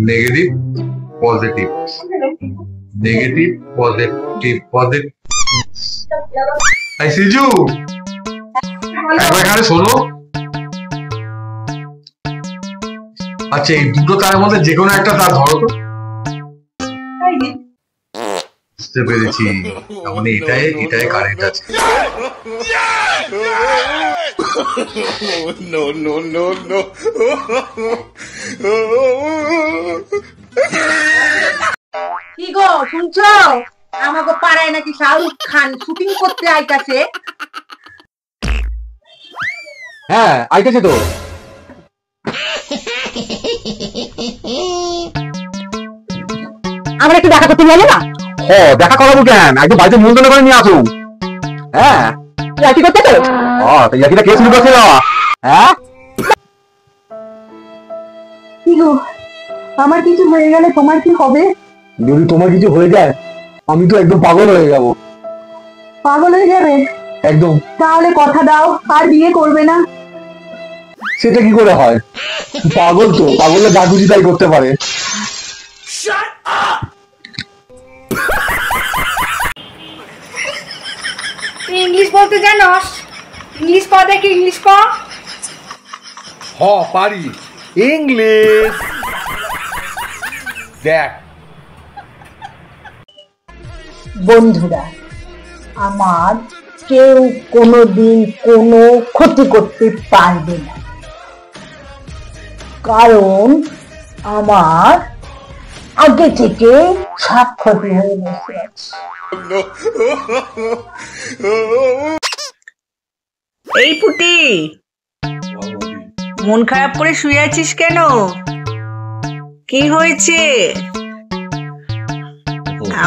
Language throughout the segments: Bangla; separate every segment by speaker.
Speaker 1: Negative positive, negative positive positive. এই সিজু, একবার এখানে শোনো। আচ্ছা, এই দুটো তারের মধ্যে যে কোনো একটা তার ধরো তো। বুঝতে পেরেছি, তার মানে এটাই কারেন্ট আছে।
Speaker 2: No, no, no, no.
Speaker 3: কি গো শুনছো? আমাকে পাড়ায় নাকি শাহরুখ খান শুটিং করতে আইতাছে।
Speaker 4: হ্যাঁ, আইতেছে তো।
Speaker 3: আমরা একটু দেখা করতে গেলে না?
Speaker 4: ও, দেখা করাবো কেন? একদম বাড়িতে নিমন্ত্রণ করে নিয়ে আসুন। হ্যাঁ,
Speaker 3: কি করতে তো?
Speaker 4: ও, তো ইয়াকিটা কে শুরু করছিল? হ্যাঁ,
Speaker 3: কি গো, আমার কিছু হয়ে গেলে তোমার কি হবে?
Speaker 4: যদি তোমার কিছু হয়ে যায় আমি তো একদম পাগল হয়ে যাব।
Speaker 3: পাগল হয়ে যাবে
Speaker 4: একদম।
Speaker 3: তাহলে কথা দাও আর বিয়ে করবে না?
Speaker 4: সেটা কি করে হয়? পাগল তো, পাগলের যা খুশি তাই করতে পারে।
Speaker 5: তুই ইংলিশ বলতে জানোস? ইংলিশ ক দেখি, ইংলিশ ক।
Speaker 6: হ, পারি ইংলিশ। দেখ
Speaker 3: বন্ধুরা, আমার কেউ কোনোদিন কোনো ক্ষতি করতে পারবে না, কারণ আমার আগে থেকে সব ক্ষতি হয়ে বসে আছে।
Speaker 7: এই পুটি, মন খারাপ করে শুয়ে আছিস কেন? কি হয়েছে?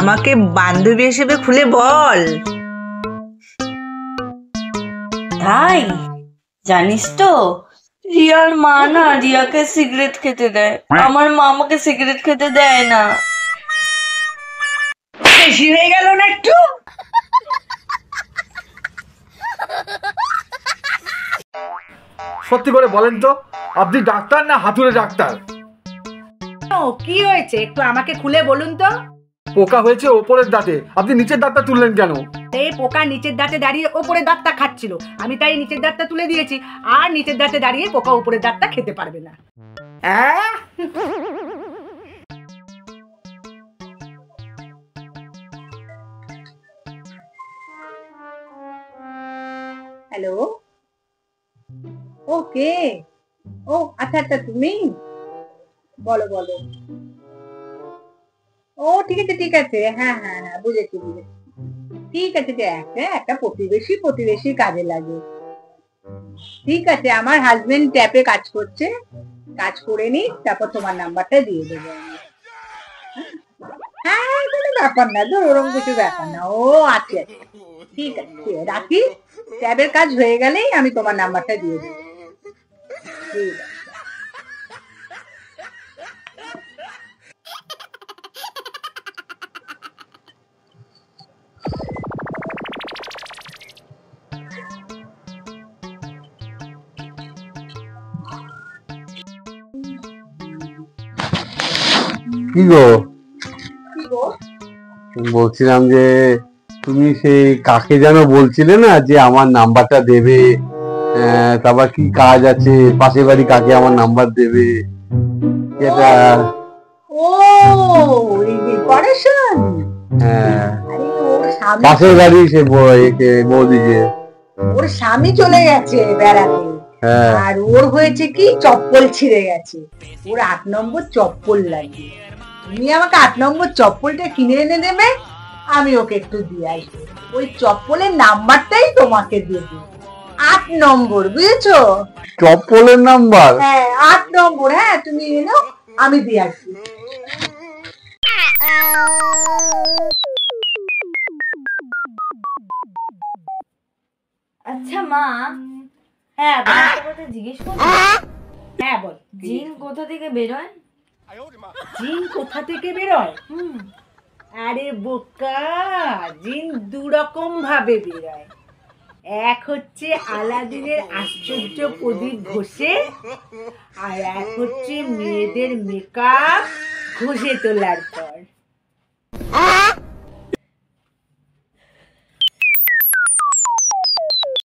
Speaker 7: আমাকে বান্ধবী হিসেবে খুলে বল।
Speaker 8: তাই জানিস তো, রিয়ার মা না রিয়াকে সিগারেট খেতে দেয়, আমার মা আমাকে সিগারেট খেতে দেয় না।
Speaker 7: বেশি হয়ে গেল না একটু?
Speaker 6: সত্যি করে বলেন তো, আপনি ডাক্তার না হাতুড়ে ডাক্তার?
Speaker 3: কি হয়েছে একটু আমাকে খুলে বলুন তো।
Speaker 6: পোকা হয়েছে ওপরের দাঁতে, আপনি নিচের দাঁতটা তুললেন কেন?
Speaker 3: এই পোকা নিচের দাঁতে দাঁড়িয়ে ওপরের দাঁতটা খাচ্ছিল, আমি তাই নিচের দাঁতটা তুলে দিয়েছি, আর নিচের দাঁতে দাঁড়িয়ে পোকা উপরের দাঁতটা খেতে পারবে না। হ্যালো, ওকে, ও আচ্ছা আচ্ছা, তুমি বলো বলো। ও ঠিক আছে ঠিক আছে, হ্যাঁ হ্যাঁ হ্যাঁ, বুঝেছি বুঝেছি। ঠিক আছে, একটা প্রতিবেশী কাজে লাগে। ঠিক আছে, আমার হাজবেন্ড ট্যাপে কাজ করছে, কাজ করে নি, তারপর তোমার নাম্বারটা দিয়ে দেবো আমি। হ্যাঁ, কোনো ব্যাপার না, ধর ওরকম কিছু ব্যাপার না। ও আচ্ছা, ঠিক আছে, রাখি। ট্যাবের কাজ হয়ে গেলেই আমি তোমার নাম্বারটা দিয়ে দেবো। ঠিক আছে।
Speaker 4: কি গো, বলছিলাম যে তুমি সেই কাকে যেন বলছিলে না যে আমার নাম্বারটা দেবে, তারপর কি কাজ আছে, পাশের বাড়ি কাকে আমার নাম্বার দেবে? এটা
Speaker 3: ও রিপারেশন।
Speaker 4: হ্যাঁ,
Speaker 3: আরে ওর স্বামী,
Speaker 4: পাশের বাড়ি সে বৌদি যে,
Speaker 3: ওর স্বামী চলে গেছে বেড়াতে,
Speaker 4: হ্যাঁ,
Speaker 3: আর ওর হয়েছে কি চপ্পল ছিঁড়ে গেছে, ওর 8 নম্বর চপ্পল লাগে। তুমি আমাকে 8 নম্বর চপ্পলটা কিনে এনে দেবে, আমি ওকে একটু দিয়ে আসবো। ওই চপ্পলের নাম্বারটাই তোমাকে দেবো, 8 নম্বর, বুঝেছো?
Speaker 4: চপ্পলের নাম্বার?
Speaker 3: হ্যাঁ 8 নম্বর, হ্যাঁ তুমি এনো, আমি দিয়ে আসবো।
Speaker 8: আচ্ছা মা,
Speaker 3: হ্যাঁ
Speaker 8: একটা কথা জিজ্ঞেস করবো?
Speaker 3: হ্যাঁ বল।
Speaker 8: জিন কোথা থেকে বেরোয়?
Speaker 3: জিন কোথা থেকে বেরোয়? আরে বোকা, জিন 2 রকম ভাবে বেরোয়। এক হচ্ছে আলাদিনের আশ্চর্য প্রদীপ ঘষে, আর এক হচ্ছে মেয়েদের মেকআপ ঘষে তোলার পর।